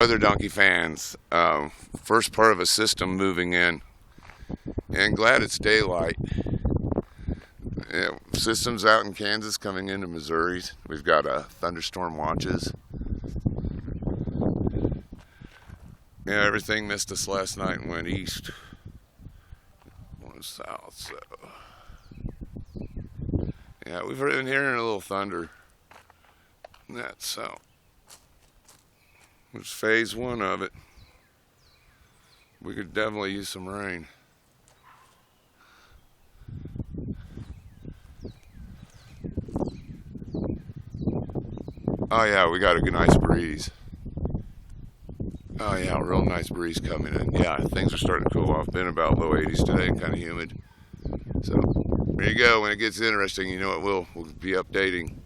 Other donkey fans, first part of a system moving in, and glad it's daylight. Yeah, systems out in Kansas coming into Missouri. We've got thunderstorm watches. Yeah, everything missed us last night and went east. Went south, so yeah, we've been hearing a little thunder. That's so. It's phase one of it. We could definitely use some rain. Oh yeah, we got a nice breeze. Oh yeah, real nice breeze coming in. Yeah, things are starting to cool off. Been about low 80s today and kind of humid. So there you go. When it gets interesting, you know it will. We'll be updating.